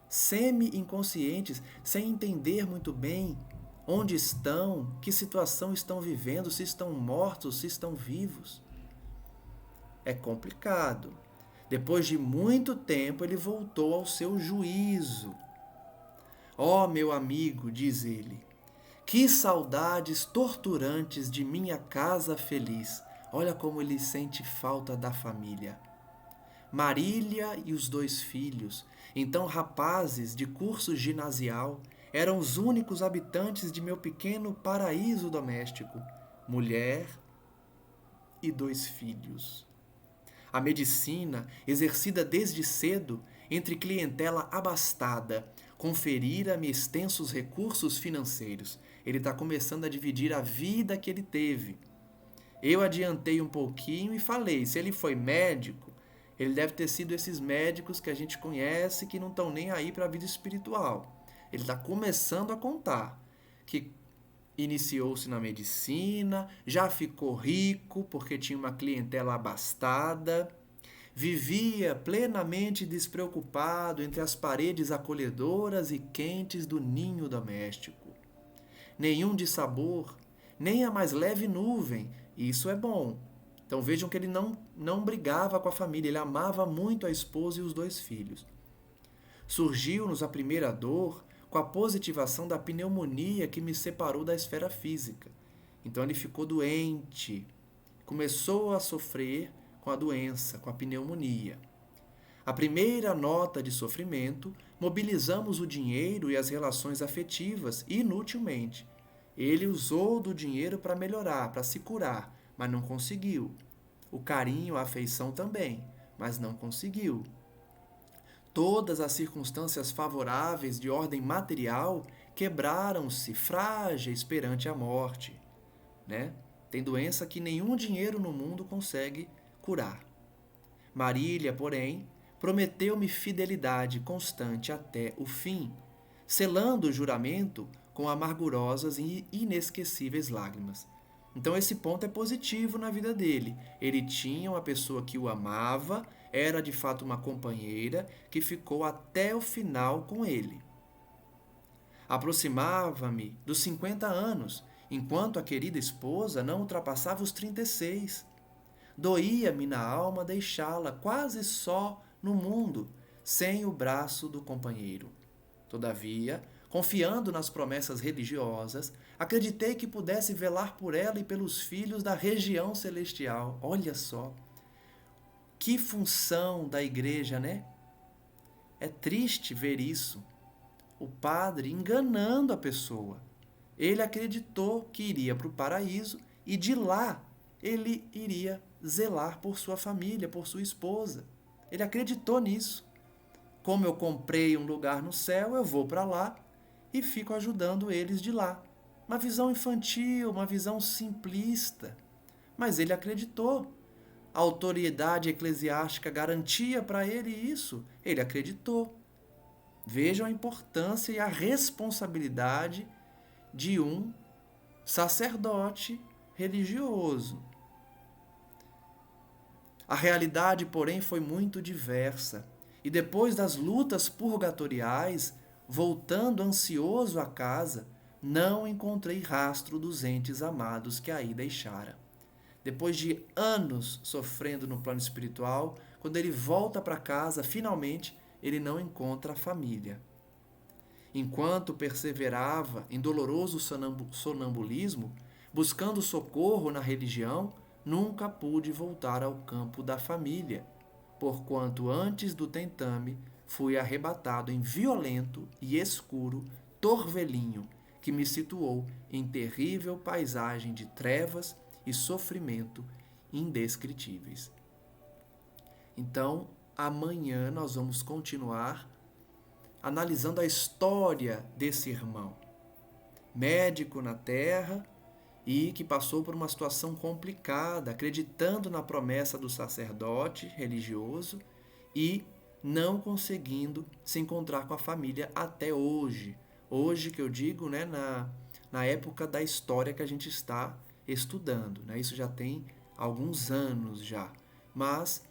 semi-inconscientes, sem entender muito bem onde estão, que situação estão vivendo, se estão mortos, se estão vivos? É complicado. Depois de muito tempo, ele voltou ao seu juízo. Ó, meu amigo, diz ele, que saudades torturantes de minha casa feliz. Olha como ele sente falta da família. Marília e os 2 filhos, então rapazes de curso ginasial, eram os únicos habitantes de meu pequeno paraíso doméstico. Mulher e 2 filhos. A medicina, exercida desde cedo entre clientela abastada, conferira-me extensos recursos financeiros. Ele está começando a dividir a vida que ele teve. Eu adiantei um pouquinho e falei, se ele foi médico, ele deve ter sido esses médicos que a gente conhece que não estão nem aí para a vida espiritual. Ele está começando a contar que iniciou-se na medicina, já ficou rico porque tinha uma clientela abastada, vivia plenamente despreocupado entre as paredes acolhedoras e quentes do ninho doméstico. Nenhum dissabor, nem a mais leve nuvem, isso é bom. Então vejam que ele não brigava com a família, ele amava muito a esposa e os 2 filhos. Surgiu-nos a primeira dor com a positivação da pneumonia que me separou da esfera física. Então ele ficou doente, começou a sofrer com a doença, com a pneumonia. A primeira nota de sofrimento, mobilizamos o dinheiro e as relações afetivas inutilmente. Ele usou do dinheiro para melhorar, para se curar, mas não conseguiu. O carinho, a afeição também, mas não conseguiu. Todas as circunstâncias favoráveis de ordem material quebraram-se frágeis perante a morte, né? Tem doença que nenhum dinheiro no mundo consegue curar. Marília, porém, prometeu-me fidelidade constante até o fim, selando o juramento com amargurosas e inesquecíveis lágrimas. Então esse ponto é positivo na vida dele. Ele tinha uma pessoa que o amava, era de fato uma companheira que ficou até o final com ele. Aproximava-me dos 50 anos, enquanto a querida esposa não ultrapassava os 36. Doía-me na alma deixá-la quase só no mundo, sem o braço do companheiro. Todavia, confiando nas promessas religiosas, acreditei que pudesse velar por ela e pelos filhos da região celestial. Olha só, que função da igreja, né? É triste ver isso. O padre enganando a pessoa. Ele acreditou que iria para o paraíso e de lá ele iria zelar por sua família, por sua esposa. Ele acreditou nisso. Como eu comprei um lugar no céu, eu vou para lá e fico ajudando eles de lá. Uma visão infantil, uma visão simplista. Mas ele acreditou. A autoridade eclesiástica garantia para ele isso. Ele acreditou. Vejam a importância e a responsabilidade de um sacerdote religioso. A realidade, porém, foi muito diversa. E depois das lutas purgatoriais, voltando ansioso à casa, não encontrei rastro dos entes amados que aí deixara. Depois de anos sofrendo no plano espiritual, quando ele volta para casa, finalmente ele não encontra a família. Enquanto perseverava em doloroso sonambulismo, buscando socorro na religião, nunca pude voltar ao campo da família, porquanto antes do tentame fui arrebatado em violento e escuro torvelinho que me situou em terrível paisagem de trevas e sofrimento indescritíveis. Então, amanhã nós vamos continuar analisando a história desse irmão, médico na terra e que passou por uma situação complicada, acreditando na promessa do sacerdote religioso e não conseguindo se encontrar com a família até hoje. Hoje que eu digo, né, na época da história que a gente está estudando, né? Isso já tem alguns anos já. Mas,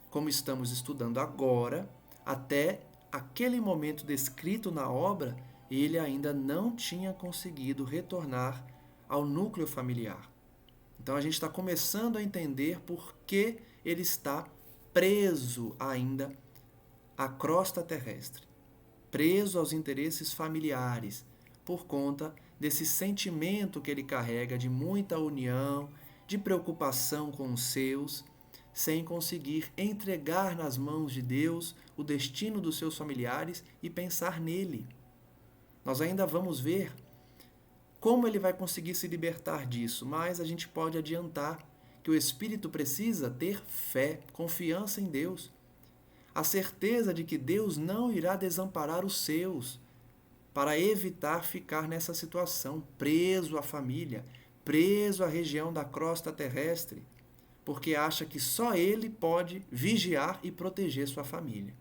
como estamos estudando agora, até aquele momento descrito na obra, ele ainda não tinha conseguido retornar ao núcleo familiar. Então a gente está começando a entender por que ele está preso ainda à crosta terrestre, preso aos interesses familiares, por conta desse sentimento que ele carrega de muita união, de preocupação com os seus, sem conseguir entregar nas mãos de Deus o destino dos seus familiares e pensar nele. Nós ainda vamos ver como ele vai conseguir se libertar disso, mas a gente pode adiantar que o espírito precisa ter fé, confiança em Deus, a certeza de que Deus não irá desamparar os seus, para evitar ficar nessa situação, preso à família, preso à região da crosta terrestre, porque acha que só ele pode vigiar e proteger sua família.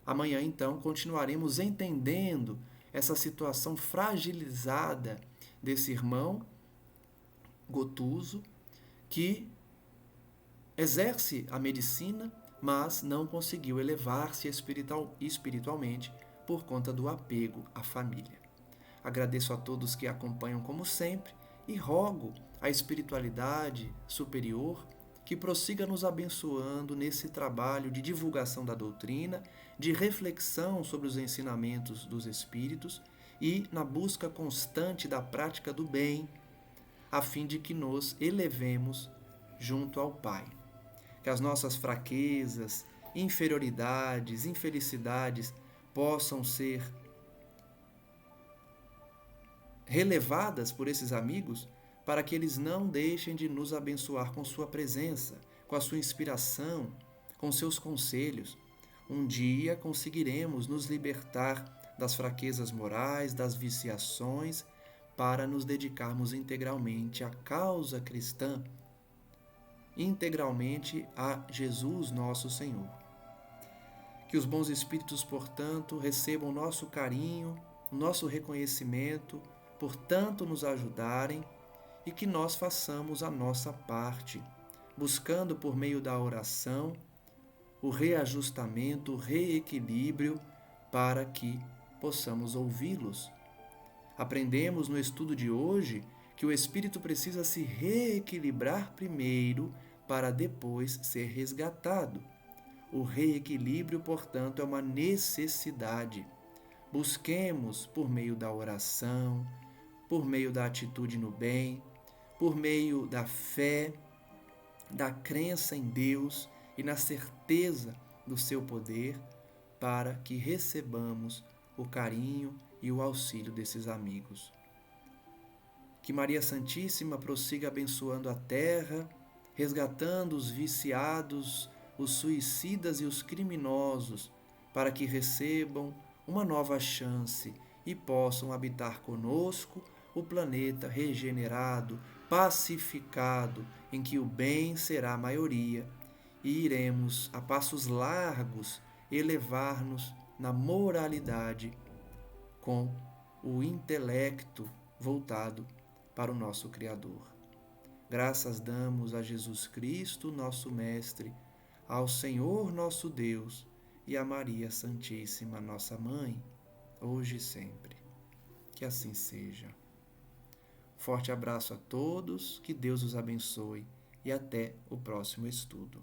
Amanhã, então, continuaremos entendendo essa situação fragilizada desse irmão Gotuso, que exerce a medicina, mas não conseguiu elevar-se espiritualmente por conta do apego à família. Agradeço a todos que acompanham como sempre e rogo a espiritualidade superior que prossiga nos abençoando nesse trabalho de divulgação da doutrina, de reflexão sobre os ensinamentos dos Espíritos e na busca constante da prática do bem, a fim de que nos elevemos junto ao Pai. Que as nossas fraquezas, inferioridades, infelicidades possam ser relevadas por esses amigos, para que eles não deixem de nos abençoar com sua presença, com a sua inspiração, com seus conselhos. Um dia conseguiremos nos libertar das fraquezas morais, das viciações, para nos dedicarmos integralmente à causa cristã, integralmente a Jesus nosso Senhor. Que os bons espíritos, portanto, recebam nosso carinho, nosso reconhecimento, por tanto nos ajudarem, e que nós façamos a nossa parte, buscando por meio da oração o reajustamento, o reequilíbrio, para que possamos ouvi-los. Aprendemos no estudo de hoje que o espírito precisa se reequilibrar primeiro para depois ser resgatado. O reequilíbrio, portanto, é uma necessidade. Busquemos por meio da oração, por meio da atitude no bem, por meio da fé, da crença em Deus e na certeza do seu poder, para que recebamos o carinho e o auxílio desses amigos. Que Maria Santíssima prossiga abençoando a terra, resgatando os viciados, os suicidas e os criminosos, para que recebam uma nova chance e possam habitar conosco o planeta regenerado, pacificado, em que o bem será a maioria, e iremos, a passos largos, elevar-nos na moralidade com o intelecto voltado para o nosso Criador. Graças damos a Jesus Cristo, nosso Mestre, ao Senhor nosso Deus e a Maria Santíssima, nossa Mãe, hoje e sempre. Que assim seja. Forte abraço a todos, que Deus os abençoe e até o próximo estudo.